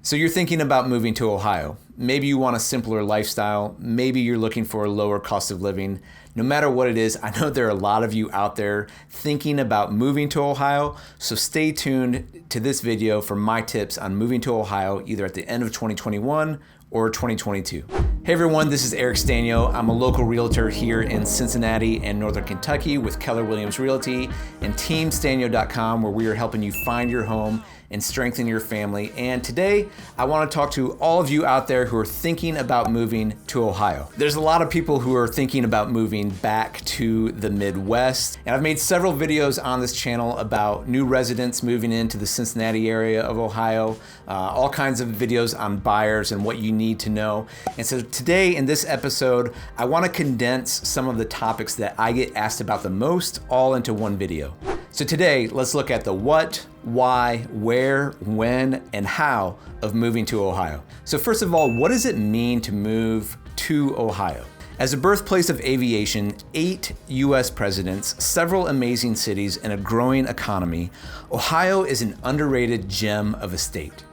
So you're thinking about moving to Ohio. Maybe you want a simpler lifestyle. Maybe you're looking for a lower cost of living. No matter what it is, I know there are a lot of you out there thinking about moving to Ohio. So stay tuned to this video for my tips on moving to Ohio, either at the end of 2021 or 2022. Hey everyone, this is Eric.sztanyo. I'm a local realtor here in Cincinnati and Northern Kentucky with Keller Williams Realty and teamstanyo.com, where we are helping you find your home and strengthen your family. And today, I want to talk to all of you out there who are thinking about moving to Ohio. There's a lot of people who are thinking about moving back to the Midwest. And I've made several videos on this channel about new residents moving into the Cincinnati area of Ohio, all kinds of videos on buyers and what you need to know. And so today in this episode, I want to condense some of the topics that I get asked about the most all into one video. So today, let's look at the what, why, where, when, and how of moving to Ohio. So first of all, what does it mean to move to Ohio? As a birthplace of aviation, 8 US presidents, several amazing cities, and a growing economy, Ohio is an underrated gem of a state.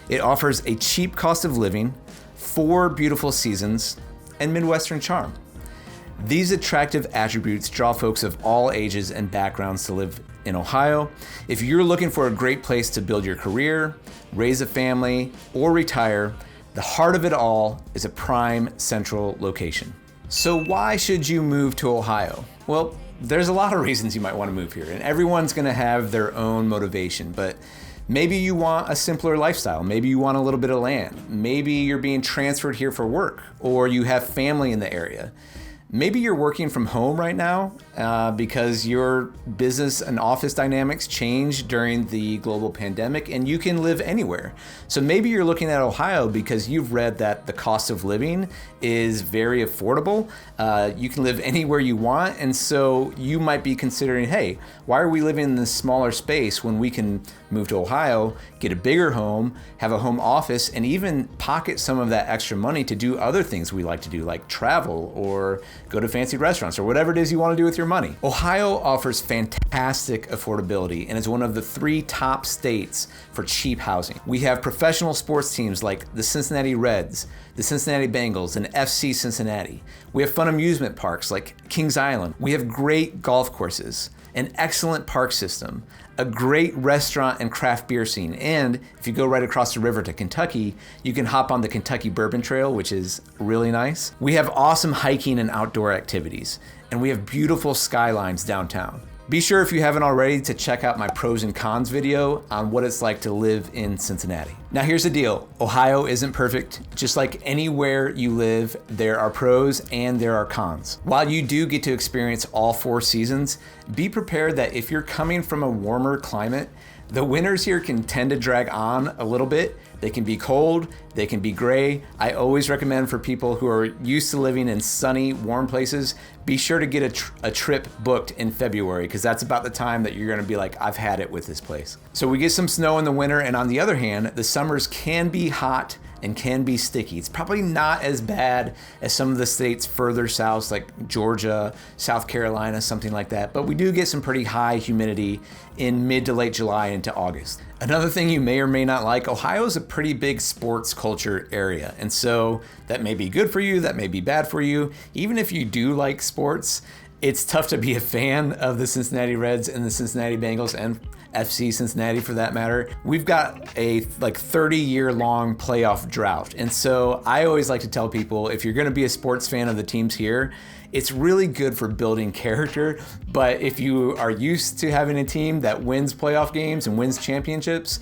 It offers a cheap cost of living, 4 beautiful seasons, and Midwestern charm. These attractive attributes draw folks of all ages and backgrounds to live in Ohio. If you're looking for a great place to build your career, raise a family, or retire, the heart of it all is a prime central location. So why should you move to Ohio? Well, there's a lot of reasons you might want to move here, and everyone's going to have their own motivation, but maybe you want a simpler lifestyle. Maybe you want a little bit of land. Maybe you're being transferred here for work, or you have family in the area. Maybe you're working from home right now because your business and office dynamics changed during the global pandemic and you can live anywhere. So maybe you're looking at Ohio because you've read that the cost of living is very affordable. You can live anywhere you want. And so you might be considering, hey, why are we living in this smaller space when we can move to Ohio, get a bigger home, have a home office, and even pocket some of that extra money to do other things we like to do, like travel or go to fancy restaurants or whatever it is you want to do with your money. Ohio offers fantastic affordability and is one of the 3 top states for cheap housing. We have professional sports teams like the Cincinnati Reds, the Cincinnati Bengals, and FC Cincinnati. We have fun amusement parks like Kings Island. We have great golf courses, an excellent park system, a great restaurant and craft beer scene. And if you go right across the river to Kentucky, you can hop on the Kentucky Bourbon Trail, which is really nice. We have awesome hiking and outdoor activities, and we have beautiful skylines downtown. Be sure, if you haven't already, to check out my pros and cons video on what it's like to live in Cincinnati. Now here's the deal. Ohio isn't perfect. Just like anywhere you live, there are pros and there are cons. While you do get to experience all 4 seasons, be prepared that if you're coming from a warmer climate, the winters here can tend to drag on a little bit. They can be cold, they can be gray. I always recommend for people who are used to living in sunny, warm places, be sure to get a trip booked in February, because that's about the time that you're gonna be like, I've had it with this place. So we get some snow in the winter, and on the other hand, the summers can be hot and can be sticky. It's probably not as bad as some of the states further south, like Georgia, South Carolina, something like that. But we do get some pretty high humidity in mid to late July into August. Another thing you may or may not like, Ohio is a pretty big sports culture area. And so that may be good for you, that may be bad for you. Even if you do like sports, it's tough to be a fan of the Cincinnati Reds and the Cincinnati Bengals and FC Cincinnati for that matter. We've got a 30-year long playoff drought. And so I always like to tell people, if you're gonna be a sports fan of the teams here, it's really good for building character. But if you are used to having a team that wins playoff games and wins championships,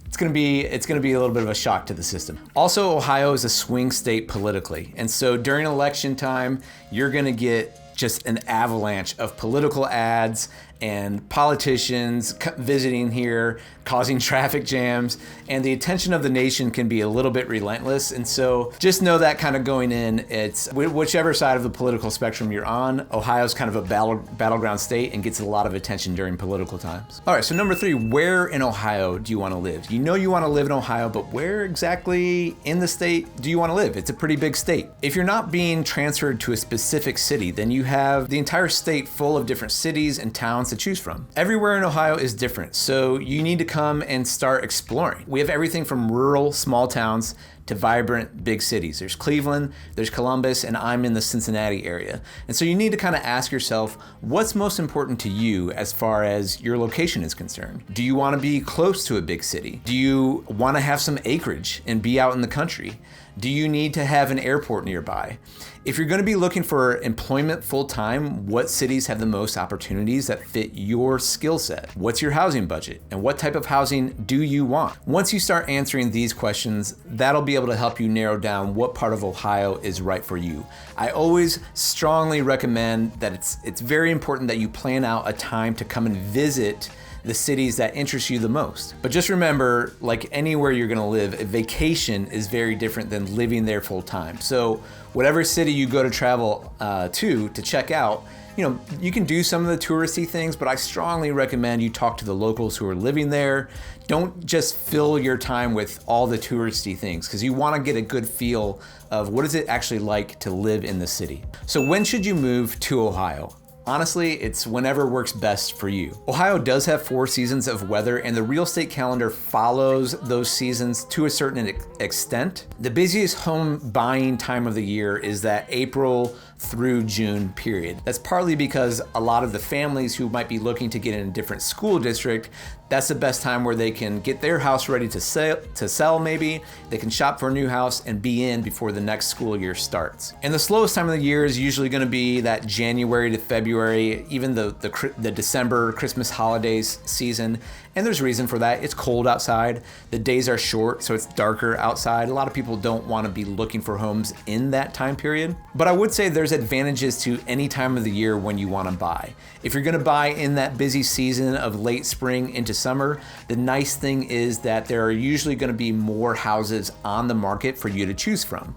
it's gonna be a little bit of a shock to the system. Also, Ohio is a swing state politically. And so during election time, you're gonna get just an avalanche of political ads and politicians visiting here, causing traffic jams, and the attention of the nation can be a little bit relentless. And so just know that kind of going in, it's whichever side of the political spectrum you're on, Ohio's kind of a battleground state and gets a lot of attention during political times. All right, so number 3, where in Ohio do you want to live? You know you want to live in Ohio, but where exactly in the state do you want to live? It's a pretty big state. If you're not being transferred to a specific city, then you have the entire state full of different cities and towns to choose from. Everywhere in Ohio is different, so you need to come and start exploring. We have everything from rural small towns to vibrant big cities. There's Cleveland, there's Columbus, and I'm in the Cincinnati area. And so you need to kind of ask yourself, what's most important to you as far as your location is concerned? Do you want to be close to a big city? Do you want to have some acreage and be out in the country? Do you need to have an airport nearby? If you're going to be looking for employment full-time, what cities have the most opportunities that fit your skill set? What's your housing budget? And what type of housing do you want? Once you start answering these questions, that'll be able to help you narrow down what part of Ohio is right for you. I always strongly recommend that it's very important that you plan out a time to come and visit the cities that interest you the most. But just remember, like anywhere you're gonna live, a vacation is very different than living there full time. So whatever city you go to travel to check out, you can do some of the touristy things, but I strongly recommend you talk to the locals who are living there. Don't just fill your time with all the touristy things, because you wanna get a good feel of what is it actually like to live in the city. So when should you move to Ohio? Honestly, it's whenever works best for you. Ohio does have 4 seasons of weather, and the real estate calendar follows those seasons to a certain extent. The busiest home buying time of the year is that April through June period. That's partly because a lot of the families who might be looking to get in a different school district, that's the best time where they can get their house ready to sell maybe. They can shop for a new house and be in before the next school year starts. And the slowest time of the year is usually gonna be that January to February, even the December Christmas holidays season. And there's a reason for that. It's cold outside. The days are short, so it's darker outside. A lot of people don't want to be looking for homes in that time period. But I would say there's advantages to any time of the year when you want to buy. If you're going to buy in that busy season of late spring into summer, the nice thing is that there are usually going to be more houses on the market for you to choose from.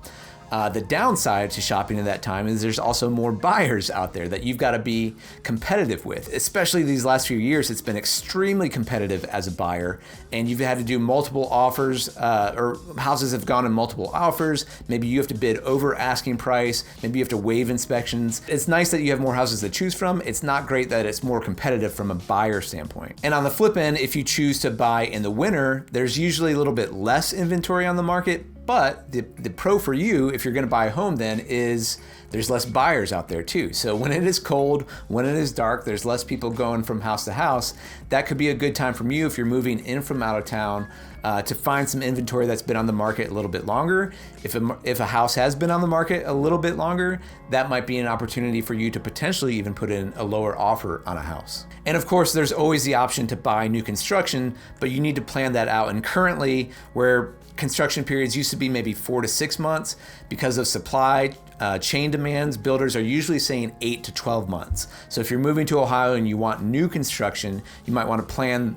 The downside to shopping at that time is there's also more buyers out there that you've got to be competitive with. Especially these last few years, it's been extremely competitive as a buyer, and you've had to do multiple offers, or houses have gone in multiple offers. Maybe you have to bid over asking price. Maybe you have to waive inspections. It's nice that you have more houses to choose from. It's not great that it's more competitive from a buyer standpoint. And on the flip end, if you choose to buy in the winter, there's usually a little bit less inventory on the market. But the pro for you, if you're gonna buy a home then, is there's less buyers out there too. So when it is cold, when it is dark, there's less people going from house to house. That could be a good time from you if you're moving in from out of town to find some inventory that's been on the market a little bit longer. If a house has been on the market a little bit longer, that might be an opportunity for you to potentially even put in a lower offer on a house. And of course, there's always the option to buy new construction, but you need to plan that out. And currently, where construction periods used to be maybe 4 to 6 months, because of supply chain demands, builders are usually saying 8 to 12 months. So if you're moving to Ohio and you want new construction, you might want to plan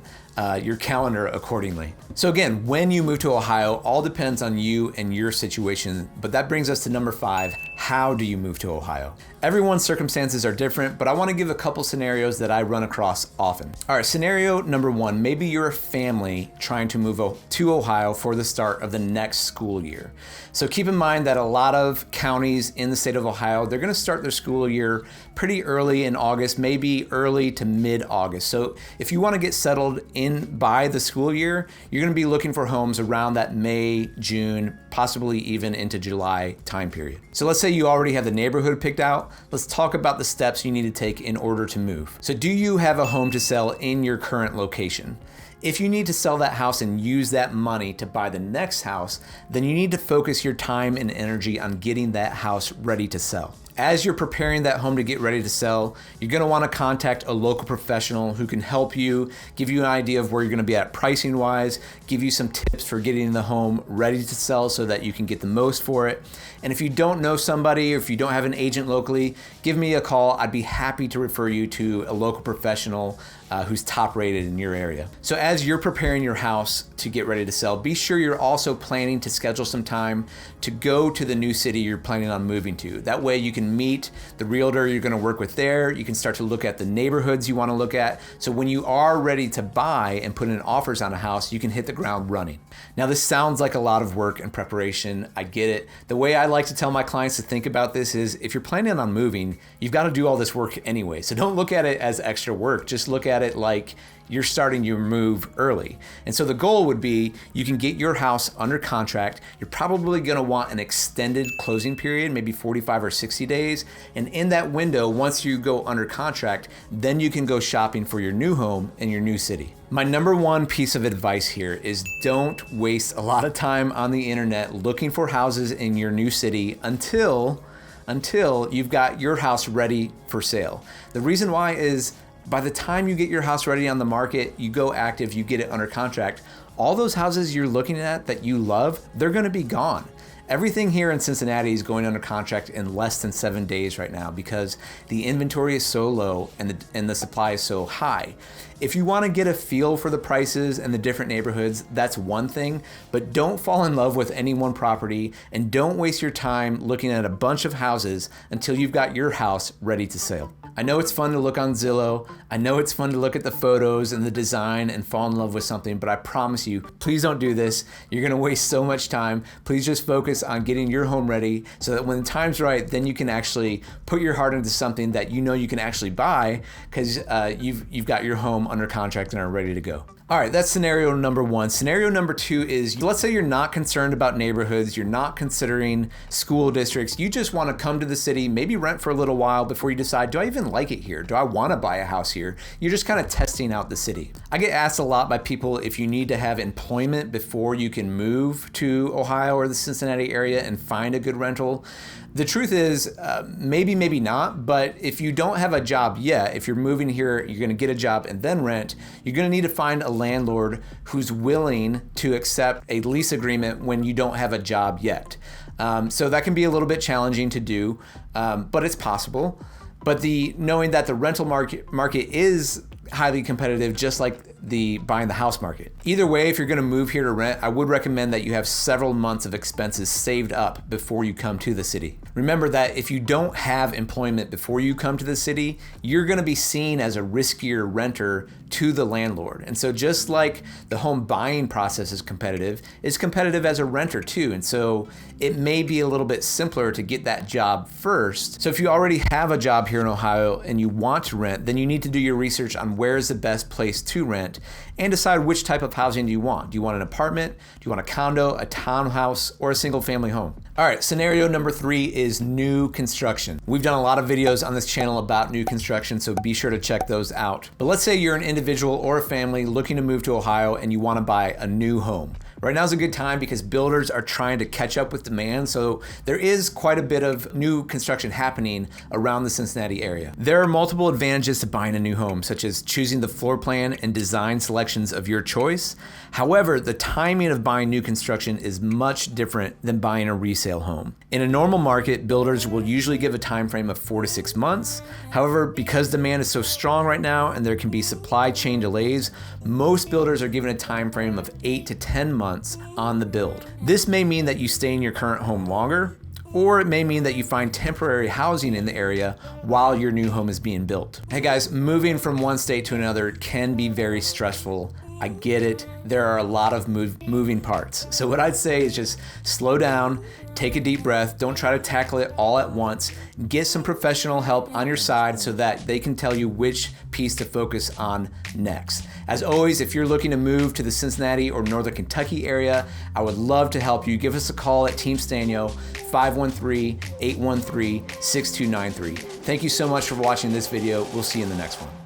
your calendar accordingly. So again, when you move to Ohio, all depends on you and your situation, but that brings us to number 5, how do you move to Ohio? Everyone's circumstances are different, but I want to give a couple scenarios that I run across often. All right, scenario number 1, maybe you're a family trying to move to Ohio for the start of the next school year. So keep in mind that a lot of counties in the state of Ohio, they're going to start their school year pretty early in August, maybe early to mid-August. So if you want to get settled in by the school year, you're going to be looking for homes around that May, June, possibly even into July time period. So let's say you already have the neighborhood picked out. Let's talk about the steps you need to take in order to move. So do you have a home to sell in your current location? If you need to sell that house and use that money to buy the next house, then you need to focus your time and energy on getting that house ready to sell. As you're preparing that home to get ready to sell, you're going to want to contact a local professional who can help you, give you an idea of where you're going to be at pricing wise, give you some tips for getting the home ready to sell so that you can get the most for it. And if you don't know somebody, or if you don't have an agent locally, give me a call. I'd be happy to refer you to a local professional who's top rated in your area. So as you're preparing your house to get ready to sell, be sure you're also planning to schedule some time to go to the new city you're planning on moving to. That way you can can meet the realtor you're gonna work with there. You can start to look at the neighborhoods you wanna look at. So when you are ready to buy and put in offers on a house, you can hit the ground running. Now this sounds like a lot of work and preparation, I get it. The way I like to tell my clients to think about this is if you're planning on moving, you've got to do all this work anyway. So don't look at it as extra work, just look at it like you're starting your move early. And so the goal would be you can get your house under contract. You're probably gonna want an extended closing period, maybe 45 or 60 days. And in that window, once you go under contract, then you can go shopping for your new home in your new city. My number one piece of advice here is don't waste a lot of time on the internet looking for houses in your new city until you've got your house ready for sale. The reason why is by the time you get your house ready on the market, you go active, you get it under contract, all those houses you're looking at that you love, they're gonna be gone. Everything here in Cincinnati is going under contract in less than 7 days right now because the inventory is so low and the supply is so high. If you want to get a feel for the prices and the different neighborhoods, that's one thing, but don't fall in love with any one property and don't waste your time looking at a bunch of houses until you've got your house ready to sell. I know it's fun to look on Zillow. I know it's fun to look at the photos and the design and fall in love with something, but I promise you, please don't do this. You're gonna waste so much time. Please just focus on getting your home ready so that when the time's right, then you can actually put your heart into something that you know you can actually buy because you've got your home under contract and are ready to go. All right, that's scenario number one. Scenario number two is, let's say you're not concerned about neighborhoods, you're not considering school districts, you just wanna come to the city, maybe rent for a little while before you decide, do I even like it here? Do I wanna buy a house here? You're just kind of testing out the city. I get asked a lot by people if you need to have employment before you can move to Ohio or the Cincinnati area and find a good rental. The truth is, maybe, maybe not, but if you don't have a job yet, if you're moving here, you're gonna get a job and then rent, you're gonna need to find a landlord who's willing to accept a lease agreement when you don't have a job yet. So that can be a little bit challenging to do, but it's possible. But knowing that the rental market is highly competitive, just like the buying the house market. Either way, if you're gonna move here to rent, I would recommend that you have several months of expenses saved up before you come to the city. Remember that if you don't have employment before you come to the city, you're gonna be seen as a riskier renter to the landlord. And so just like the home buying process is competitive, it's competitive as a renter too. And so it may be a little bit simpler to get that job first. So if you already have a job here in Ohio and you want to rent, then you need to do your research on where is the best place to rent and decide which type of housing do you want. Do you want an apartment? Do you want a condo, a townhouse, or a single family home? All right, scenario number three is new construction. We've done a lot of videos on this channel about new construction, so be sure to check those out. But let's say you're an individual or a family looking to move to Ohio and you want to buy a new home. Right now is a good time because builders are trying to catch up with demand, so there is quite a bit of new construction happening around the Cincinnati area. There are multiple advantages to buying a new home, such as choosing the floor plan and design selections of your choice. However, the timing of buying new construction is much different than buying a resale home. In a normal market, builders will usually give a time frame of 4 to 6 months. However, because demand is so strong right now and there can be supply chain delays, most builders are given a time frame of 8 to 10 months on the build. This may mean that you stay in your current home longer, or it may mean that you find temporary housing in the area while your new home is being built. Hey guys, moving from one state to another can be very stressful. I get it. There are a lot of moving parts. So what I'd say is just slow down, take a deep breath, don't try to tackle it all at once. Get some professional help on your side so that they can tell you which piece to focus on next. As always, if you're looking to move to the Cincinnati or Northern Kentucky area, I would love to help you. Give us a call at Team Sztanyo, 513-813-6293. Thank you so much for watching this video. We'll see you in the next one.